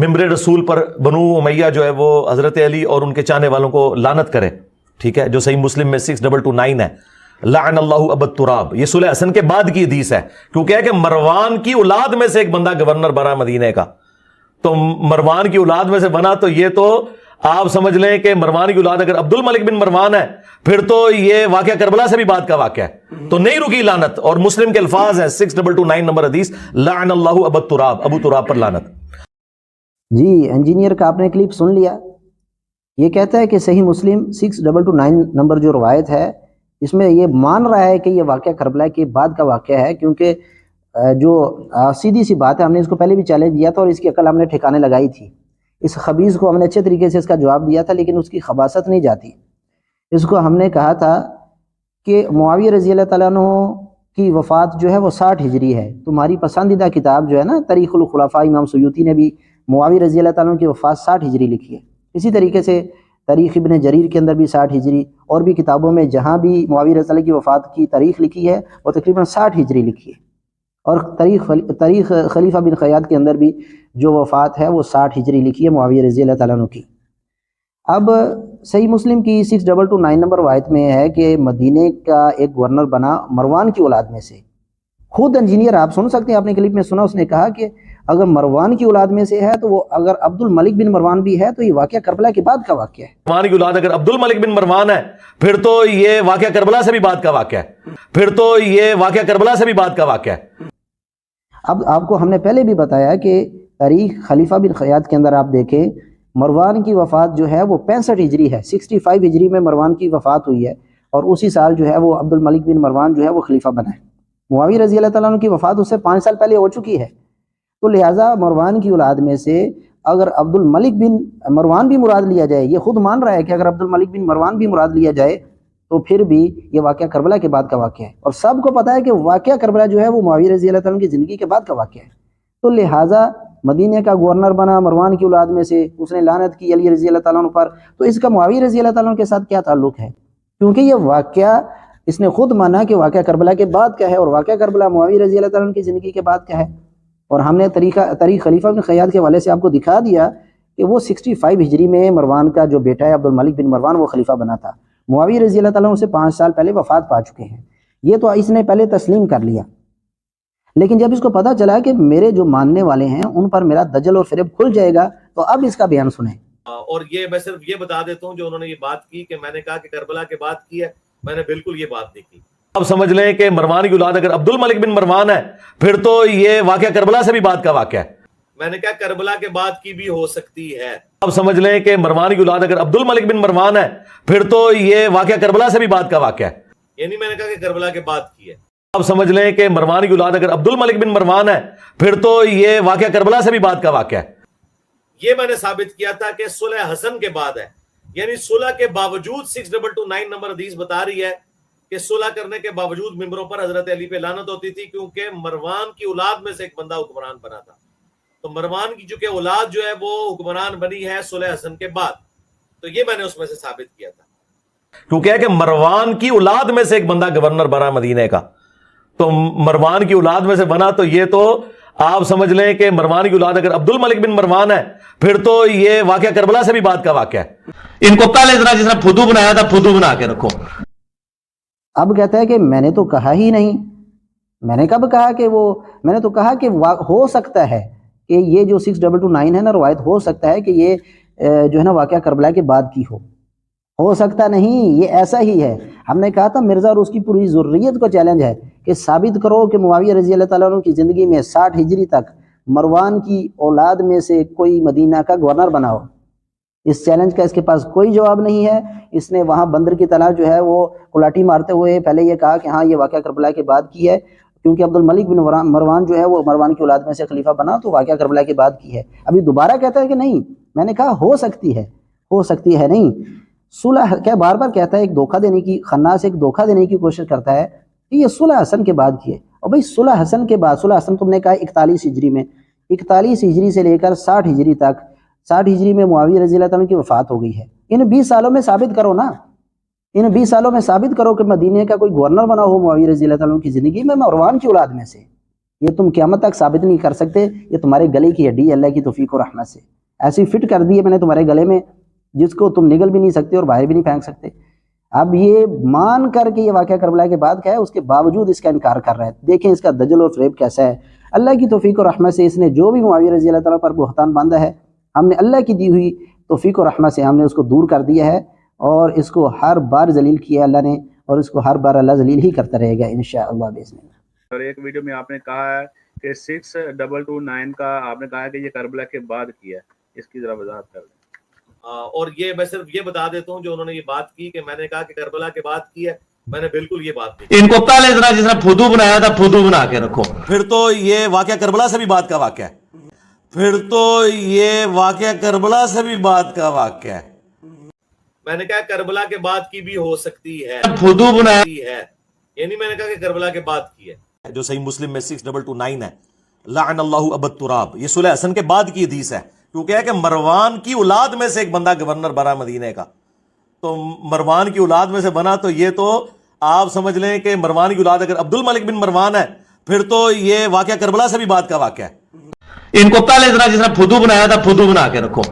ممبر رسول پر بنو امیہ جو ہے وہ حضرت علی اور ان کے چاہنے والوں کو لعنت کرے، ٹھیک ہے، جو صحیح مسلم میں 6229 ہے، لعن اللہ ابا التراب، یہ صلح حسن کے بعد کی حدیث ہے، کیونکہ ہے کہ مروان کی اولاد میں سے ایک بندہ گورنر بنا مدینہ کا، تو مروان کی اولاد میں سے بنا، تو یہ تو آپ سمجھ لیں کہ مروان کی اولاد اگر عبد الملک بن مروان ہے پھر تو یہ واقعہ کربلا سے بھی بعد کا واقعہ ہے، تو نہیں رکی لعنت، اور مسلم کے الفاظ ہیں 6229 نمبر حدیث، لعن اللہ ابا التراب، ابو تراب پر لعنت۔ جی انجینئر کا آپ نے کلپ سن لیا، یہ کہتا ہے کہ صحیح مسلم 6229 نمبر جو روایت ہے اس میں یہ مان رہا ہے کہ یہ واقعہ کربلا کے بعد کا واقعہ ہے، کیونکہ جو سیدھی سی بات ہے، ہم نے اس کو پہلے بھی چیلنج دیا تھا اور اس کی عقل ہم نے ٹھکانے لگائی تھی، اس خبیث کو ہم نے اچھے طریقے سے اس کا جواب دیا تھا، لیکن اس کی خباثت نہیں جاتی۔ اس کو ہم نے کہا تھا کہ معاویہ رضی اللہ تعالیٰ عنہ کی وفات جو ہے وہ 60 ہجری ہے، تمہاری پسندیدہ کتاب جو ہے نا تاریخ الخلفاء، امام سیوطی نے بھی معاویہ رضی اللہ تعالیٰ عنہ کی وفات 60 ہجری لکھی ہے، اسی طریقے سے تاریخ ابن جریر کے اندر بھی 60 ہجری، اور بھی کتابوں میں جہاں بھی معاویہ رضی اللہ کی وفات کی تاریخ لکھی ہے وہ تقریباً 60 ہجری لکھی ہے، اور تاریخ خلیفہ بن خیاط کے اندر بھی جو وفات ہے وہ 60 ہجری لکھی ہے معاویہ رضی اللہ تعالیٰ عنہ کی۔ اب صحیح مسلم کی 6229 نمبر روایت میں ہے کہ مدینے کا ایک گورنر بنا مروان کی اولاد میں سے، خود انجینئر آپ سن سکتے ہیں، آپ نے کلپ میں سنا، اس نے کہا کہ اگر مروان کی اولاد میں سے ہے تو وہ اگر عبد الملک بن مروان بھی ہے تو یہ واقعہ کربلا کے بعد کا واقعہ ہے۔ مروان کی اولاد اگر عبد الملک بن مروان ہے پھر تو یہ واقعہ کربلا سے بھی بعد کا واقعہ ہے، پھر تو یہ واقعہ کربلا سے بھی بعد کا واقعہ ہے۔ اب آپ کو ہم نے پہلے بھی بتایا کہ تاریخ خلیفہ بن خیاط کے اندر آپ دیکھیں مروان کی وفات جو ہے وہ 65 ہجری ہے، 65 ہجری میں مروان کی وفات ہوئی ہے، اور اسی سال جو ہے وہ عبد الملک بن مروان جو ہے وہ خلیفہ بنا ہے۔ معاویہ رضی اللہ تعالیٰ عنہ کی وفات اس سے 5 سال پہلے ہو چکی ہے، تو لہٰذا مروان کی اولاد میں سے اگر عبد الملک بن مروان بھی مراد لیا جائے، یہ خود مان رہا ہے کہ اگر عبد الملک بن مروان بھی مراد لیا جائے تو پھر بھی یہ واقعہ کربلا کے بعد کا واقعہ ہے، اور سب کو پتہ ہے کہ واقعہ کربلا جو ہے وہ معاویہ رضی اللہ تعالیٰ عنہ کی زندگی کے بعد کا واقعہ ہے، تو لہٰذا مدینہ کا گورنر بنا مروان کی اولاد میں سے، اس نے لعنت کی علی رضی اللہ تعالیٰ عنہ پر، تو اس کا معاویہ رضی اللہ تعالیٰ عنہ کے ساتھ کیا تعلق ہے؟ کیونکہ یہ واقعہ اس نے خود مانا کہ واقعہ کربلا کے بعد کا ہے، اور واقعہ کربلا معاویہ رضی اللہ تعالیٰ عنہ کی زندگی کے بعد کا ہے، اور ہم نے تاریخ خلیفہ بن خیاط کے حوالے سے آپ کو دکھا دیا کہ وہ 65 ہجری میں مروان کا جو بیٹا ہے عبد الملک بن مروان وہ خلیفہ بنا تھا، معاویہ رضی اللہ تعالیٰ عنہ سے 5 سال پہلے وفات پا چکے ہیں، یہ تو اس نے پہلے تسلیم کر لیا، لیکن جب اس کو پتہ چلا کہ میرے جو ماننے والے ہیں ان پر میرا دجل اور فریب کھل جائے گا، تو اب اس کا بیان سنیں۔ اور یہ میں صرف یہ بتا دیتا ہوں، جو انہوں نے یہ بات کی کہ میں نے کہا کہ کربلا کے بعد کی ہے، میں نے بالکل یہ بات نہیں کی۔ اب سمجھ لیں کہ مروان کی اولاد اگر عبد الملک بن مروان ہے پھر تو یہ واقعہ کربلا سے بھی بعد کا واقعہ ہے، میں نے کہا کربلا کے بعد کی بھی ہو سکتی ہے۔ اب سمجھ لیں کہ مروان کی اولاد اگر عبد الملک بن مروان ہے پھر تو یہ واقعہ کربلا سے بھی بعد کا واقعہ ہے، یعنی میں نے کہا کہ کربلا کے بعد کی ہے۔ اب سمجھ لیں کہ مروان کی اولاد اگر عبد الملک بن مروان ہے پھر تو یہ واقعہ کربلا سے بھی بعد کا واقعہ ہے۔ یہ میں نے ثابت کیا تھا کہ صلح حسن کے بعد ہے، یعنی صلح کے باوجود 6229 نمبر حدیث بتا رہی ہے کہ صلح کرنے کے باوجود ممبروں پر حضرت علی پہ لعنت ہوتی تھی، کیونکہ مروان کی اولاد میں سے ایک بندہ حکمران بنا تھا، تو مروان کی چونکہ اولاد جو ہے وہ حکمران بنی ہے صلح حسن کے بعد، تو یہ میں نے اس میں سے ثابت کیا تھا، کیونکہ ہے کہ مروان کی اولاد میں سے ایک بندہ گورنر بنا مدینے کا، تو مروان کی اولاد میں سے بنا، تو یہ تو آپ سمجھ لیں کہ مروان کی اولاد اگر عبد الملک بن مروان ہے پھر تو یہ واقعہ کربلا سے بھی بعد کا واقعہ ہے۔ ان کو پہلے ذرا جس نے پھدو بنایا تھا پھدو بنا کے رکھو۔ اب کہتا ہے کہ میں نے تو کہا ہی نہیں، میں نے کب کہا کہ میں نے تو کہا کہ ہو سکتا ہے کہ یہ جو 6229 ہے نا روایت، ہو سکتا ہے کہ یہ جو ہے نا واقعہ کربلا کے بعد کی ہو سکتا نہیں، یہ ایسا ہی ہے۔ ہم نے کہا تھا مرزا اور اس کی پوری ضروریت کو چیلنج ہے کہ ثابت کرو کہ معاویہ رضی اللہ تعالیٰ عنہ کی زندگی میں 60 ہجری تک مروان کی اولاد میں سے کوئی مدینہ کا گورنر بنا ہو۔ اس چیلنج کا اس کے پاس کوئی جواب نہیں ہے۔ اس نے وہاں بندر کی طرح جو ہے وہ کلاٹی مارتے ہوئے پہلے یہ کہا کہ ہاں یہ واقعہ کربلا کے بعد کی ہے، کیونکہ عبد الملک بن مروان جو ہے وہ مروان کی اولاد میں سے خلیفہ بنا، تو واقعہ کربلا کے بعد کی ہے۔ ابھی دوبارہ کہتا ہے کہ نہیں، میں نے کہا ہو سکتی ہے نہیں۔ صلح کیا بار بار کہتا ہے، ایک دھوکہ دینے کی، خناس ایک دھوکہ دینے کی کوشش کرتا ہے کہ یہ صلح حسن کے بعد کی ہے۔ اور بھائی صلح حسن کے بعد، صلح حسن تم نے کہا 41 ہجری میں، 41 ہجری سے لے کر 60 ہجری تک، 60 ہجری میں معاویہ رضی اللہ تعالیٰ کی وفات ہو گئی ہے۔ ان 20 سالوں میں ثابت کرو نا، ان 20 سالوں میں ثابت کرو کہ مدینے کا کوئی گورنر بنا ہو معاویہ رضی اللہ تعالیٰ کی زندگی میں مروان کی اولاد میں سے۔ یہ تم قیامت تک ثابت نہیں کر سکتے، یہ تمہارے گلے کی ہڈی ہے اللہ کی توفیق و رحمت سے، ایسی فٹ کر دی ہے میں نے تمہارے گلے میں جس کو تم نگل بھی نہیں سکتے اور باہر بھی نہیں پھینک سکتے۔ اب یہ مان کر کے یہ واقعہ کربلا کے بعد کیا ہے، اس کے باوجود اس کا انکار کر رہا ہے۔ دیکھیں اس کا دجل اور فریب کیسا ہے۔ اللہ کی توفیق و رحمت سے اس نے جو بھی معاویہ رضی اللہ تعالیٰ پر بہتان باندھا ہے، ہم نے اللہ کی دی ہوئی توفیق و رحمت سے ہم نے اس کو دور کر دیا ہے، اور اس کو ہر بار ذلیل کیا اللہ نے، اور اس کو ہر بار اللہ ذلیل ہی کرتا رہے گا انشاءاللہ باذن اللہ۔ اور ایک ویڈیو میں آپ نے کہا ہے کہ 6229 کا آپ نے کہا ہے کہ یہ کربلا کے بعد کیا ہے، اس کی ذرا وضاحت کر دیں۔ اور یہ میں صرف یہ بتا دیتا ہوں جو انہوں نے یہ بات کی کہ میں نے کہا کہ کربلا کے بعد کی ہے، میں نے بالکل یہ بات نہیں۔ ان کو پہلے ذرا جس نے پھدو بنایا تھا پھدو بنا کے رکھو۔ پھر تو یہ واقعہ کربلا سے بھی بات کا واقعہ ہے، پھر تو یہ واقعہ کربلا سے بھی بات کا واقعہ ہے۔ میں نے کہا کربلا کے بعد کی بھی ہو سکتی ہے، پھدو بنایا ہے، یعنی میں نے کہا کہ کربلا کے بعد کی ہے۔ جو صحیح مسلم میں 6229 ہے، لعن اللہ ابا التراب، یہ صلح حسن کے بعد کی حدیث ہے، کیونکہ ہے کہ مروان کی اولاد میں سے ایک بندہ گورنر بنا مدینہ کا، تو مروان کی اولاد میں سے بنا، تو یہ تو آپ سمجھ لیں کہ مروان کی اولاد اگر عبد الملک بن مروان ہے، پھر تو یہ واقعہ کربلا سے بھی بات کا واقعہ ہے۔ ان کو پہلے ذرا جس نے پھدو بنایا تھا پھدو بنا کے رکھو۔